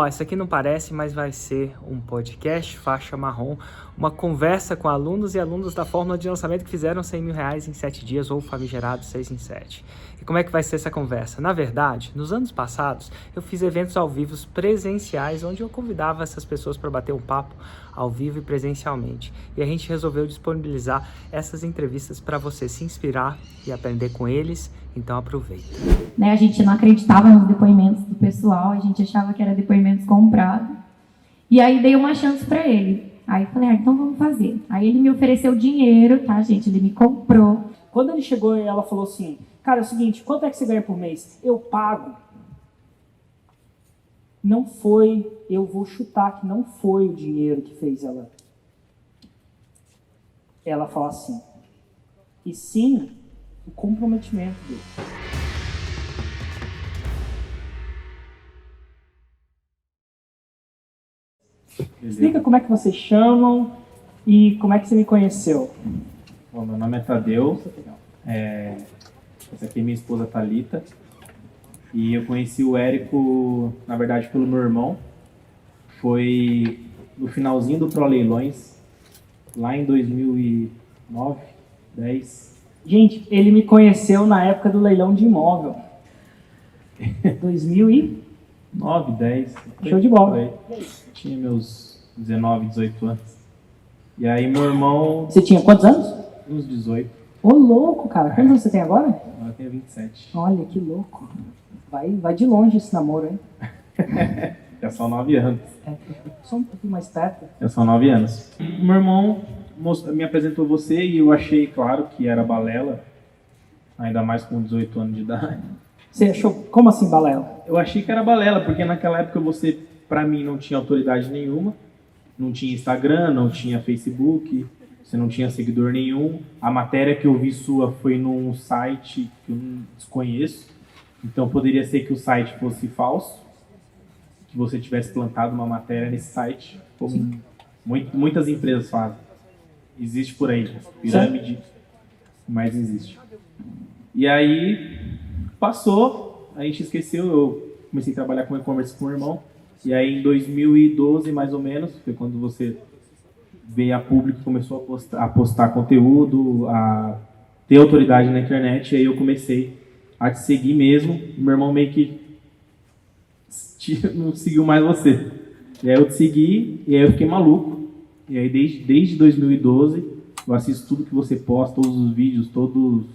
Isso aqui não parece, mas vai ser um podcast faixa marrom, uma conversa com alunos e alunos da fórmula de lançamento que fizeram R$100 mil em 7 dias ou famigerado 6 em 7. E como é que vai ser essa conversa? Na verdade, nos anos passados, eu fiz eventos ao vivo presenciais, onde eu convidava essas pessoas para bater um papo ao vivo e presencialmente. E a gente resolveu disponibilizar essas entrevistas para você se inspirar e aprender com eles, então aproveita. A gente não acreditava nos depoimentos do pessoal, a gente achava que era depoimentos comprados. E aí dei uma chance para ele. Aí falei, então vamos fazer. Aí ele me ofereceu dinheiro, tá, gente? Ele me comprou. Quando ele chegou e ela falou assim, cara, é o seguinte, quanto é que você ganha por mês? Eu pago. Não foi, eu vou chutar que não foi o dinheiro que fez ela falar assim. E sim, o comprometimento dele. Explica como é que vocês chamam e como é que você me conheceu. Bom, meu nome é Tadeu, essa aqui é minha esposa Thalita, e eu conheci o Érico, na verdade, pelo meu irmão. Foi no finalzinho do Pro Leilões, lá em 2009, 10. Gente, ele me conheceu na época do leilão de imóvel. 2009, 10. Show de bola. Tinha meus 19, 18 anos. E aí meu irmão... Você tinha quantos anos? Uns 18. Ô, louco, cara. Quantos anos você tem agora? Agora eu tenho 27. Olha, que louco. Vai de longe esse namoro, hein? Já são 9 anos. Só um pouquinho mais perto. Já são 9 anos. Meu irmão me apresentou você e eu achei, claro, que era balela. Ainda mais com 18 anos de idade. Você achou? Como assim, balela? Eu achei que era balela, porque naquela época você, pra mim, não tinha autoridade nenhuma. Não tinha Instagram, não tinha Facebook, você não tinha seguidor nenhum. A matéria que eu vi sua foi num site que eu não desconheço. Então poderia ser que o site fosse falso, que você tivesse plantado uma matéria nesse site, como muitas empresas fazem. Existe por aí, pirâmide, mas existe. E aí passou, a gente esqueceu, eu comecei a trabalhar com e-commerce com o irmão. E aí em 2012, mais ou menos, foi quando você veio a público, começou a postar conteúdo, a ter autoridade na internet, e aí eu comecei a te seguir mesmo. Meu irmão meio que não seguiu mais você. E aí eu te segui, e aí eu fiquei maluco. E aí desde 2012, eu assisto tudo que você posta, todos os vídeos, todos os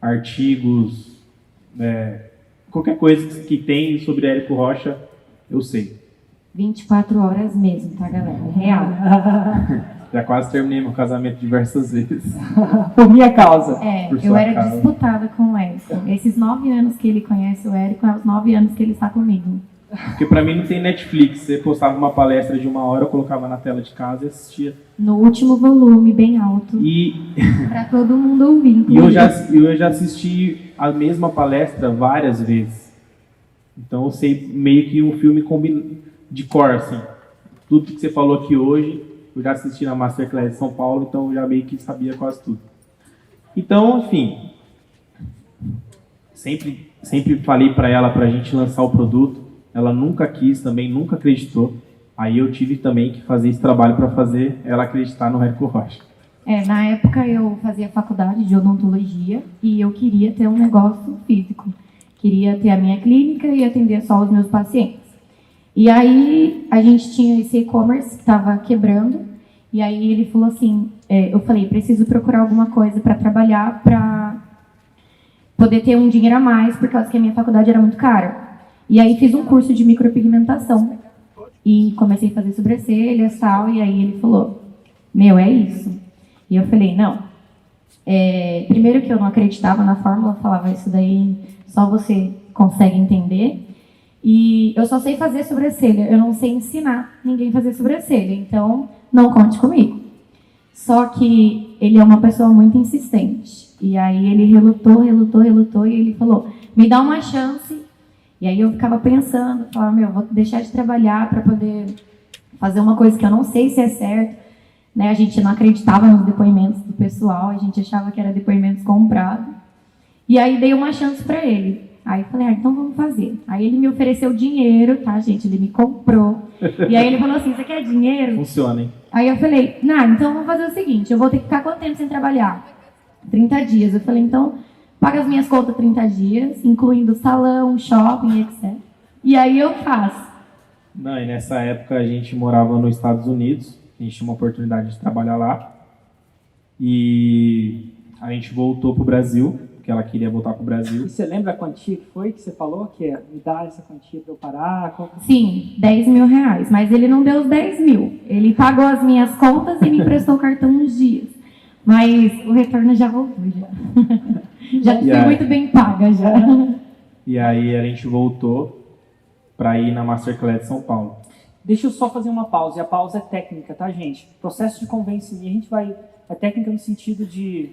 artigos, qualquer coisa que tem sobre Érico Rocha, eu sei. 24 horas mesmo, tá, galera? Real. Já quase terminei meu casamento diversas vezes. Por minha causa. Eu era disputada com o Érico. Esses 9 anos que ele conhece o Érico, é os 9 anos que ele está comigo. Porque pra mim não tem Netflix. Você postava uma palestra de 1 hora, eu colocava na tela de casa e assistia. No último volume, bem alto. Pra todo mundo ouvir. E eu já assisti a mesma palestra várias vezes. Então eu sei meio que um filme de cor, assim. Tudo que você falou aqui hoje, eu já assisti na Masterclass de São Paulo, então eu já meio que sabia quase tudo. Então, enfim, sempre falei pra ela pra gente lançar o produto. Ela nunca quis também, nunca acreditou. Aí eu tive também que fazer esse trabalho para fazer ela acreditar no Érico Rocha. Na época eu fazia faculdade de odontologia e eu queria ter um negócio físico. Queria ter a minha clínica e atender só os meus pacientes. E aí a gente tinha esse e-commerce que estava quebrando. E aí ele falou assim, eu falei, preciso procurar alguma coisa para trabalhar para poder ter um dinheiro a mais, por causa que a minha faculdade era muito cara. E aí fiz um curso de micropigmentação. E comecei a fazer sobrancelhas e tal. E aí ele falou, é isso. E eu falei, não. Primeiro que eu não acreditava na fórmula, eu falava, isso daí só você consegue entender. E eu só sei fazer sobrancelha, eu não sei ensinar ninguém a fazer sobrancelha, então não conte comigo. Só que ele é uma pessoa muito insistente. E aí ele relutou e ele falou, me dá uma chance. E aí eu ficava pensando, falava, vou deixar de trabalhar para poder fazer uma coisa que eu não sei se é certo. A gente não acreditava nos depoimentos do pessoal, a gente achava que era depoimentos comprados. E aí dei uma chance para ele. Aí eu falei, então vamos fazer. Aí ele me ofereceu dinheiro, tá, gente? Ele me comprou. E aí ele falou assim, você quer dinheiro? Funciona, hein? Aí eu falei, então vamos fazer o seguinte, eu vou ter que ficar quanto tempo sem trabalhar? 30 dias. Eu falei, então, paga as minhas contas 30 dias, incluindo salão, shopping, etc. E aí eu faço. Não, e nessa época a gente morava nos Estados Unidos, a gente tinha uma oportunidade de trabalhar lá. E a gente voltou pro Brasil, porque ela queria voltar pro Brasil. E você lembra a quantia que foi que você falou? Que é, me dá essa quantia para eu parar? Sim, 10 mil reais. Mas ele não deu os 10 mil. Ele pagou as minhas contas e me emprestou o cartão uns dias. Mas o retorno já voltou, já. Já fui muito bem paga, já. E aí a gente voltou para ir na Masterclass de São Paulo. Deixa eu só fazer uma pausa. E a pausa é técnica, tá, gente? Processo de convencimento. A gente vai... É técnica no sentido de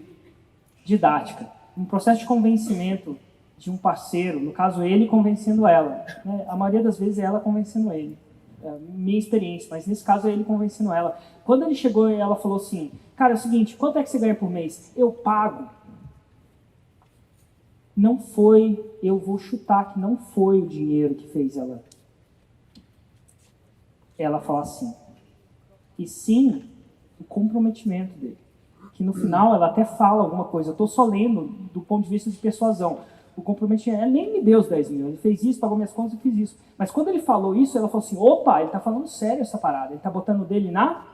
didática. Um processo de convencimento de um parceiro, no caso ele convencendo ela, né? A maioria das vezes é ela convencendo ele, é a minha experiência, mas nesse caso é ele convencendo ela. Quando ele chegou e ela falou assim, cara, é o seguinte, quanto é que você ganha por mês? Eu pago. Não foi, eu vou chutar que não foi o dinheiro que fez ela falar assim. E sim, o comprometimento dele. Que no final ela até fala alguma coisa. Eu estou só lendo do ponto de vista de persuasão. O comprometimento, ele nem me deu os 10 mil. Ele fez isso, pagou minhas contas e fiz isso. Mas quando ele falou isso, ela falou assim, opa, ele está falando sério essa parada. Ele está botando o dele na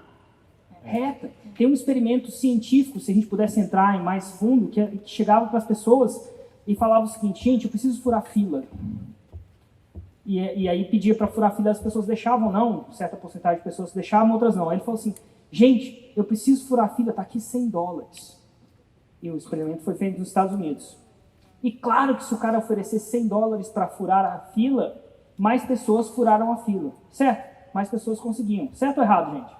reta. Tem um experimento científico, se a gente pudesse entrar em mais fundo, que chegava para as pessoas e falava o seguinte, gente, eu preciso furar fila. E aí pedia para furar fila, as pessoas deixavam, não, certa porcentagem de pessoas deixavam, outras não. Aí ele falou assim, gente, eu preciso furar a fila, está aqui $100. E o experimento foi feito nos Estados Unidos. E claro que se o cara oferecer $100 para furar a fila, mais pessoas furaram a fila, certo? Mais pessoas conseguiam. Certo ou errado, gente?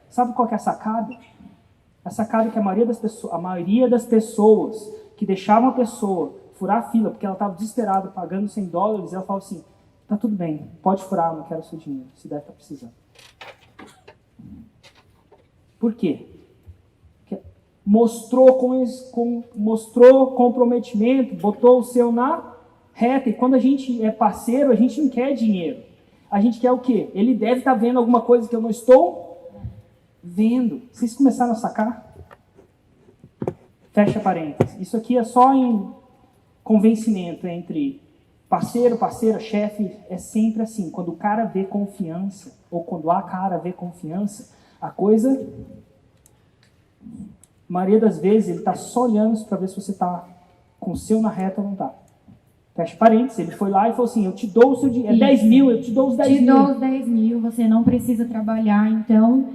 Sabe qual que é a sacada? A sacada é que a maioria das pessoas que deixavam a pessoa furar a fila porque ela estava desesperada pagando $100, ela fala assim, tá tudo bem, pode furar, eu não quero o seu dinheiro, se deve estar precisando. Por quê? Porque mostrou comprometimento, botou o seu na reta. E quando a gente é parceiro, a gente não quer dinheiro. A gente quer o quê? Ele deve estar vendo alguma coisa que eu não estou vendo. Vocês começaram a sacar? Fecha parênteses. Isso aqui é só em convencimento entre parceiro, parceira, chefe. É sempre assim. Quando o cara vê confiança, ou quando a cara vê confiança, a coisa, a maioria das vezes, ele está só olhando para ver se você está com o seu na reta ou não está. Fecha parênteses, ele foi lá e falou assim, eu te dou o seu dinheiro, 10 mil, eu te dou os 10 mil. Te dou os 10 mil, você não precisa trabalhar, então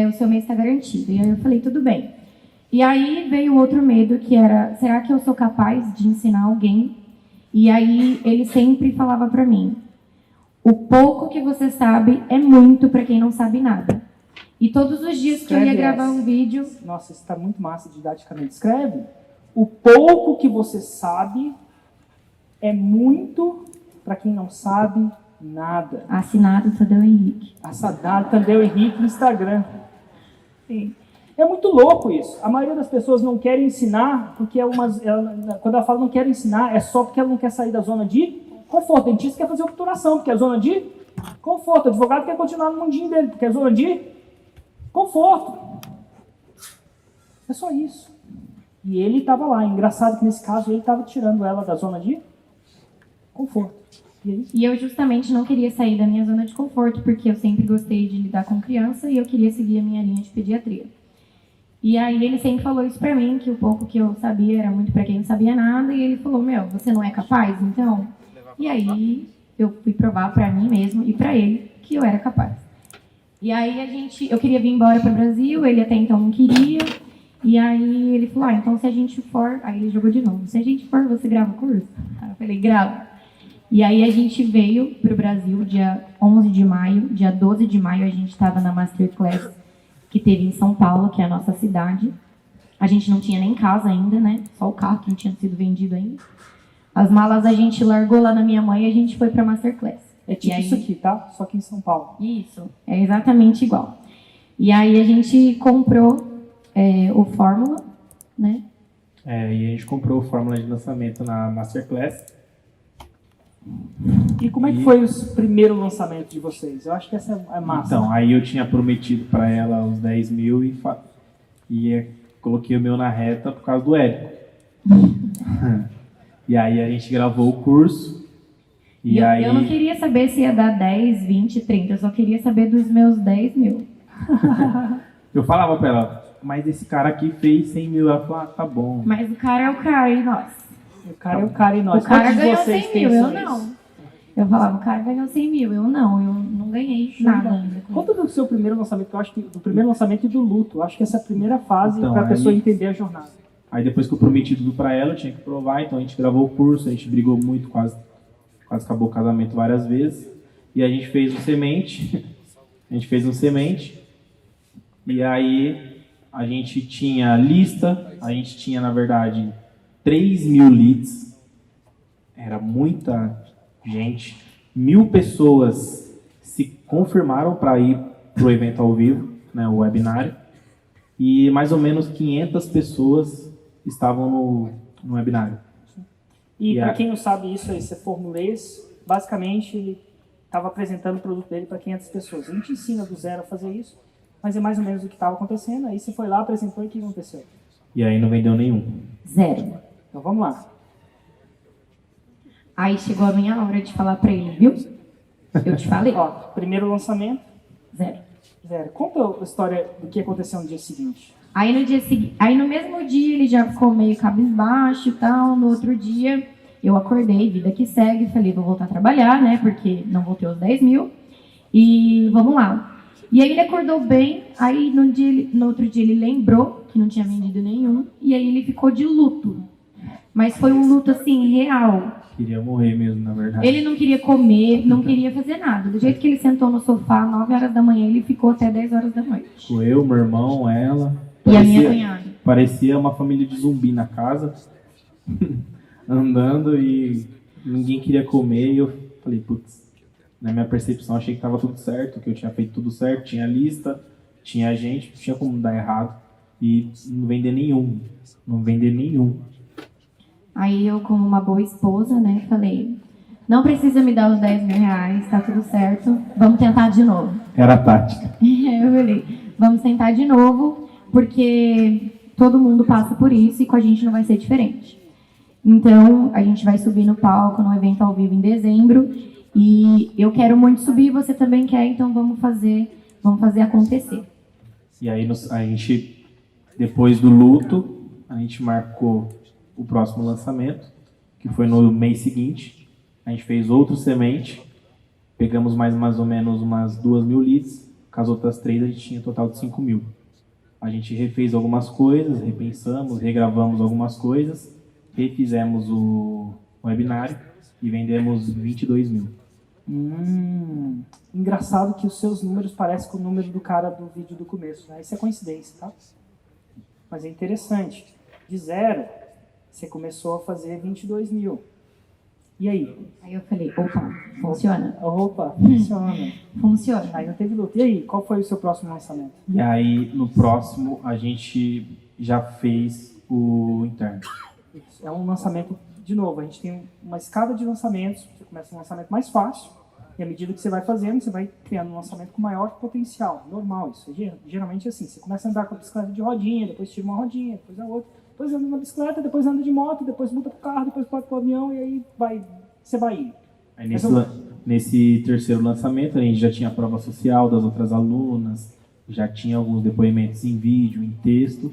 o seu mês está garantido. E aí eu falei, tudo bem. E aí veio outro medo, que era, será que eu sou capaz de ensinar alguém? E aí ele sempre falava para mim, o pouco que você sabe é muito para quem não sabe nada. E todos os dias que eu ia gravar um vídeo... Nossa, isso está muito massa didaticamente. Escreve. O pouco que você sabe é muito para quem não sabe nada. Assinado Tadeu Henrique. Assinado Tadeu Henrique no Instagram. Sim. É muito louco isso. A maioria das pessoas não querem ensinar porque quando ela fala não quero ensinar, é só porque ela não quer sair da zona de conforto. O dentista quer fazer obturação porque é zona de conforto. O advogado quer continuar no mundinho dele porque é zona de conforto. É só isso. E ele estava lá. Engraçado que nesse caso ele estava tirando ela da zona de conforto. E eu justamente não queria sair da minha zona de conforto, porque eu sempre gostei de lidar com criança e eu queria seguir a minha linha de pediatria. E aí ele sempre falou isso pra mim, que o pouco que eu sabia era muito pra quem não sabia nada, e ele falou, você não é capaz, então? E aí eu fui provar pra mim mesmo e pra ele que eu era capaz. E aí eu queria vir embora pro Brasil, ele até então não queria, e aí ele falou, então se a gente for, aí ele jogou de novo, se a gente for, você grava o curso? Aí eu falei, grava. E aí a gente veio pro Brasil dia 11 de maio, dia 12 de maio a gente estava na Masterclass que teve em São Paulo, que é a nossa cidade. A gente não tinha nem casa ainda, né? Só o carro que não tinha sido vendido ainda. As malas a gente largou lá na minha mãe e a gente foi pra Masterclass. É tipo isso aqui, tá? Só que em São Paulo. Isso, é exatamente igual. E aí a gente comprou o Fórmula, né? E a gente comprou o Fórmula de lançamento na Masterclass. E como é que foi os primeiros lançamentos de vocês? Eu acho que essa é massa. Então, aí eu tinha prometido para ela os 10 mil coloquei o meu na reta por causa do Érico. E aí a gente gravou o curso. E aí... eu não queria saber se ia dar 10, 20, 30. Eu só queria saber dos meus 10 mil. Eu falava pra ela, mas esse cara aqui fez 100 mil. Ela falou, tá bom. Mas o cara é o cara e nós. O cara é o cara e nós. O cara Quantos de ganhou vocês 100 mil, eu pensam não. nisso? Eu falava, o cara ganhou 100 mil, eu não ganhei nada ainda. Conta do seu primeiro lançamento, que eu acho que do primeiro lançamento e do luto. Eu acho que essa é a primeira fase Então, para a pessoa aí- entender a jornada. Aí depois que eu prometi tudo pra ela, eu tinha que provar. Então a gente gravou o curso, a gente brigou muito, quase acabou o casamento várias vezes. E a gente fez um semente. E aí a gente tinha lista, a gente tinha, na verdade, 3 mil leads. Era muita gente. 1.000 pessoas se confirmaram para ir pro evento ao vivo, né, o webinário. E mais ou menos 500 pessoas estavam no webinário. E E para a- quem não sabe isso, esse formulês, basicamente ele estava apresentando o produto dele para 500 pessoas. A gente ensina do zero a fazer isso, mas é mais ou menos o que estava acontecendo. Aí você foi lá, apresentou e o que aconteceu? E aí não vendeu nenhum. 0. Então vamos lá. Aí chegou a minha hora de falar pra ele, viu? Eu te falei. Ó, primeiro lançamento, 0. zero. Conta a história do que aconteceu no dia seguinte. Aí no dia seguinte, aí no mesmo dia ele já ficou meio cabisbaixo e tal. No outro dia eu acordei, vida que segue, falei, vou voltar a trabalhar, né? Porque não vou ter os 10 mil. E vamos lá. E aí ele acordou bem, aí no outro dia ele lembrou que não tinha vendido nenhum. E aí ele ficou de luto. Mas foi um luto assim, real. Queria morrer mesmo, na verdade. Ele não queria comer, não queria fazer nada. Do jeito que ele sentou no sofá, 9 horas da manhã, ele ficou até 10 horas da noite. Ficou eu, meu irmão, ela. E a minha cunhada. Parecia uma família de zumbi na casa. Andando e ninguém queria comer. E eu falei, putz, na minha percepção achei que estava tudo certo, que eu tinha feito tudo certo. Tinha lista, tinha gente, não tinha como dar errado. E não vender nenhum. Não vender nenhum. Aí eu, como uma boa esposa, né, falei, não precisa me dar os 10 mil reais, tá tudo certo, vamos tentar de novo. Era a tática. Eu falei, vamos tentar de novo, porque todo mundo passa por isso e com a gente não vai ser diferente. Então, a gente vai subir no palco, no evento ao vivo em dezembro, e eu quero muito subir, você também quer, então vamos fazer acontecer. E aí a gente, depois do luto, a gente marcou o próximo lançamento, que foi no mês seguinte. A gente fez outro semente, pegamos mais ou menos umas 2.000 leads, com as outras 3 a gente tinha um total de 5.000. A gente refez algumas coisas, repensamos, regravamos algumas coisas, refizemos o webinário e vendemos 22 mil. Engraçado que os seus números parecem com o número do cara do vídeo do começo, né? Isso é coincidência, tá? Mas é interessante. De zero, você começou a fazer 22 mil. E aí? Aí eu falei, opa, funciona. Opa, funciona. Funciona. Aí não teve luta. E aí, qual foi o seu próximo lançamento? E aí, no próximo, a gente já fez o interno. É um lançamento, de novo, a gente tem uma escada de lançamentos. Você começa um lançamento mais fácil, e à medida que você vai fazendo, você vai criando um lançamento com maior potencial. Normal isso. Geralmente é assim, você começa a andar com a bicicleta de rodinha, depois tira uma rodinha, depois a outra, depois anda na bicicleta, depois anda de moto, depois muda pro carro, depois pode pro avião, e aí você vai indo. Aí nesse terceiro lançamento, a gente já tinha a prova social das outras alunas, já tinha alguns depoimentos em vídeo, em texto,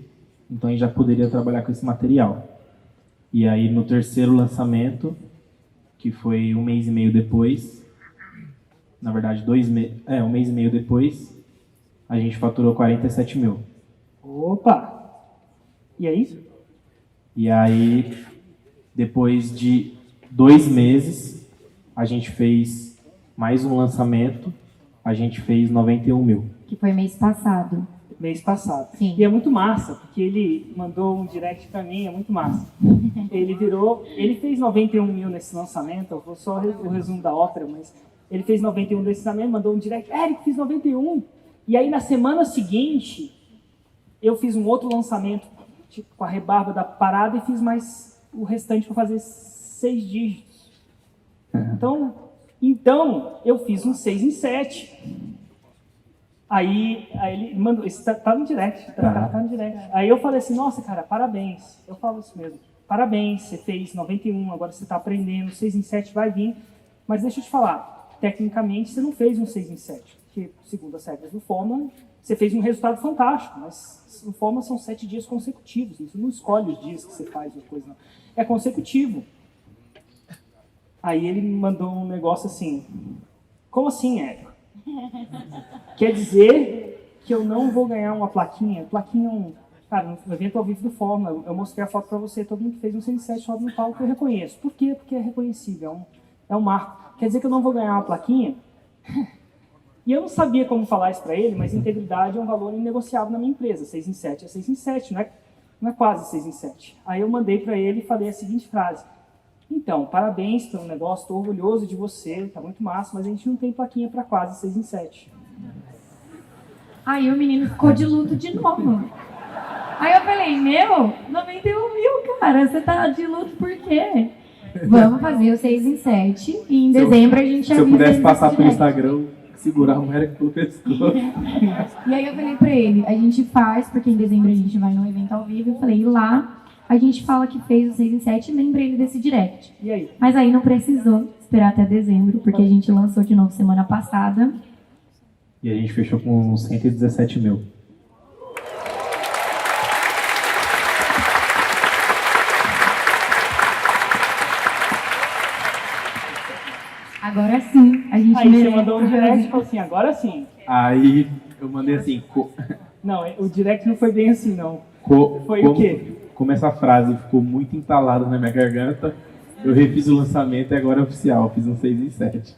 então a gente já poderia trabalhar com esse material. E aí no terceiro lançamento, que foi um mês e meio depois, na verdade um mês e meio depois, a gente faturou 47 mil. Opa! E aí? E aí, depois de 2 meses, a gente fez mais um lançamento, a gente fez 91 mil. Que foi mês passado. Mês passado. Sim. E é muito massa, porque ele mandou um direct pra mim, é muito massa. Ele fez 91 mil nesse lançamento, eu vou só o resumo da ópera, mas ele fez 91 nesse lançamento, mandou um direct, Eric, fiz 91. E aí na semana seguinte, eu fiz um outro lançamento, tipo, com a rebarba da parada, e fiz mais o restante para fazer 6 dígitos. Então eu fiz um 6 em 7. Aí ele mandou, isso tá no direct, tá no direct. Aí eu falei assim, nossa, cara, parabéns. Eu falo isso mesmo. Parabéns, você fez 91, agora você está aprendendo, 6 em 7 vai vir. Mas deixa eu te falar, tecnicamente você não fez um 6 em 7, porque segundo as regras do Fórmula, você fez um resultado fantástico, mas no Fórmula são 7 dias consecutivos, você não escolhe os dias que você faz uma coisa, não. É consecutivo. Aí ele me mandou um negócio assim, como assim, Érico? Quer dizer que eu não vou ganhar uma plaquinha? Plaquinha é um... Cara, no evento ao vivo do Fórmula, eu mostrei a foto pra você, todo mundo que fez um 6 em 7 sobe no palco, eu reconheço. Por quê? Porque é reconhecível, é um marco. Quer dizer que eu não vou ganhar uma plaquinha? E eu não sabia como falar isso pra ele, mas integridade é um valor inegociável na minha empresa. 6 em 7 é 6 em 7, não é quase 6 em 7. Aí eu mandei pra ele e falei a seguinte frase. Então, parabéns pelo negócio, estou orgulhoso de você, tá muito massa, mas a gente não tem plaquinha para quase 6 em 7. Aí o menino ficou de luto de novo. Aí eu falei, 91 mil, cara, você tá de luto por quê? Vamos fazer o 6 em 7 e em dezembro a gente avisa. Se eu pudesse passar pelo Instagram, segurar o Érico pelo pescoço. E aí eu falei pra ele, a gente faz, porque em dezembro a gente vai num evento ao vivo, eu falei, lá a gente fala que fez o 6 em 7 e lembra ele desse direct. E aí? Mas aí não precisou esperar até dezembro, porque a gente lançou de novo semana passada. E a gente fechou com 117 mil. Agora sim, a gente Aí merece. você mandou um direct e falou assim, agora sim. Aí eu mandei assim... Não, o direct não foi bem assim, não. Foi o quê? Como essa frase ficou muito entalada na minha garganta, eu refiz o lançamento e agora é oficial, fiz um 6 em 7.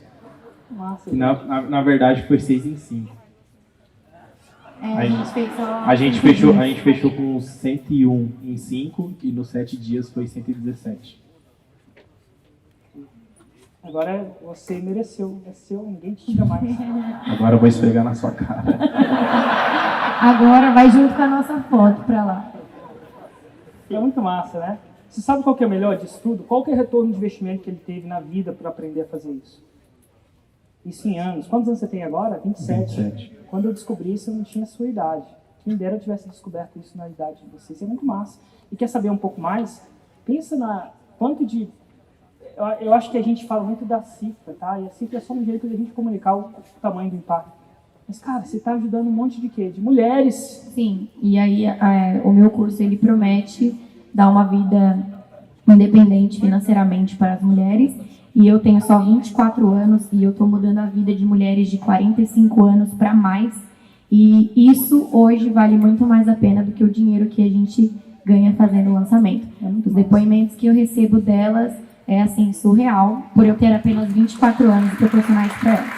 Massa. E na verdade foi 6 em 5. A gente fez só... A gente fechou com 101 em 5 e nos 7 dias foi 117. Agora você mereceu, é seu, ninguém te tira mais. Agora eu vou esfregar na sua cara. Agora vai junto com a nossa foto pra lá. É muito massa, né? Você sabe qual que é o melhor disso tudo? Qual que é o retorno de investimento que ele teve na vida para aprender a fazer isso? Isso em anos. Quantos anos você tem agora? 27. 27. Quando eu descobri isso, eu não tinha a sua idade. Quem dera eu tivesse descoberto isso na idade de vocês. É muito massa. E quer saber um pouco mais? Pensa na quanto de... Eu acho que a gente fala muito da cifra, tá? E a cifra é só um jeito de a gente comunicar o tamanho do impacto. Mas, cara, você está ajudando um monte de quê? De mulheres. Sim, e aí o meu curso, ele promete dar uma vida independente financeiramente para as mulheres. E eu tenho só 24 anos e eu estou mudando a vida de mulheres de 45 anos para mais. E isso hoje vale muito mais a pena do que o dinheiro que a gente ganha fazendo o lançamento. Os depoimentos que eu recebo delas é assim, surreal, por eu ter apenas 24 anos e proporcionar isso para elas.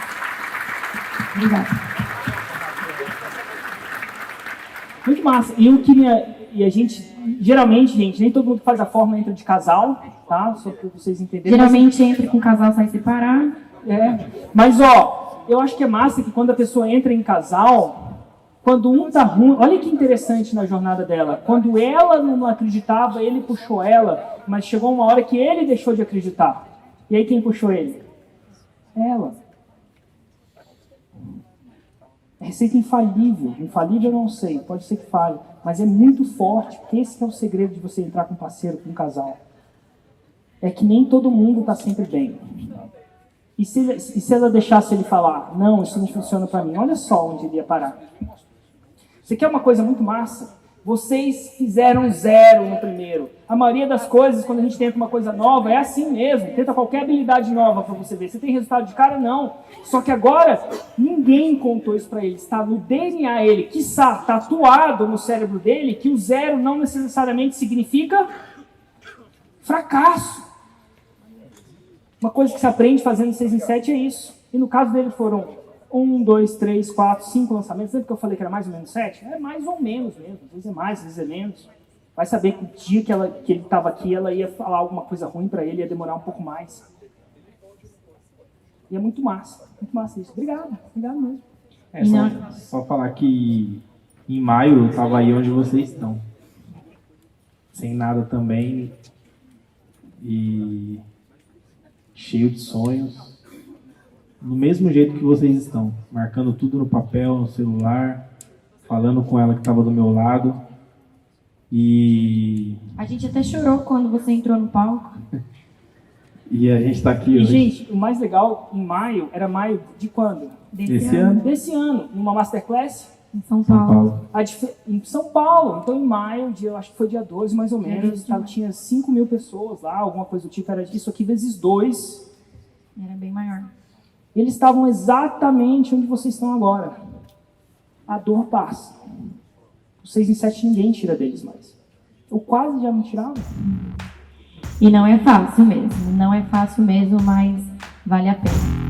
Obrigada. Muito massa. E a gente, geralmente, gente, nem todo mundo que faz a fórmula entra de casal, tá? Só para vocês entenderem. Geralmente entra com o casal, sai separar. Mas, ó, eu acho que é massa que quando a pessoa entra em casal, quando um tá ruim, olha que interessante na jornada dela. Quando ela não acreditava, ele puxou ela, mas chegou uma hora que ele deixou de acreditar. E aí quem puxou ele? Ela. É receita infalível. Infalível eu não sei, pode ser que falhe, mas é muito forte, porque esse que é o segredo de você entrar com um parceiro, com um casal. É que nem todo mundo está sempre bem. E se ela deixasse ele falar, não, isso não funciona para mim, olha só onde ele ia parar. Você quer uma coisa muito massa? Vocês fizeram 0 no primeiro. A maioria das coisas, quando a gente tenta uma coisa nova, é assim mesmo. Tenta qualquer habilidade nova para você ver. Você tem resultado de cara? Não. Só que agora, ninguém contou isso para ele. Está no DNA dele, quiçá tatuado no cérebro dele, que o 0 não necessariamente significa fracasso. Uma coisa que se aprende fazendo 6 em 7 é isso. E no caso dele foram 1, 2, 3, 4, 5 lançamentos. Lembra que eu falei que era mais ou menos 7? É mais ou menos mesmo. Às vezes é mais, às vezes é menos. Vai saber que o dia que ele estava aqui, ela ia falar alguma coisa ruim para ele, ia demorar um pouco mais. E é muito massa isso. Obrigado mesmo. Só falar que em maio eu estava aí onde vocês estão. Sem nada também. E cheio de sonhos, do mesmo jeito que vocês estão, marcando tudo no papel, no celular, falando com ela que estava do meu lado. E A gente até chorou quando você entrou no palco. a gente está aqui E, hoje. gente, o mais legal, em maio, era maio de quando? Esse ano. Desse ano, numa Masterclass Em São São Paulo. Paulo. em São Paulo. Então, em maio, eu acho que foi dia 12, mais ou Dia menos, 12 de maio. tinha 5 mil pessoas lá, alguma coisa do tipo, era isso aqui vezes 2. Era bem maior. Eles estavam exatamente onde vocês estão agora. A dor passa. O 6 em 7 ninguém tira deles mais. Eu quase já me tirava. E não é fácil mesmo. Não é fácil mesmo, mas vale a pena.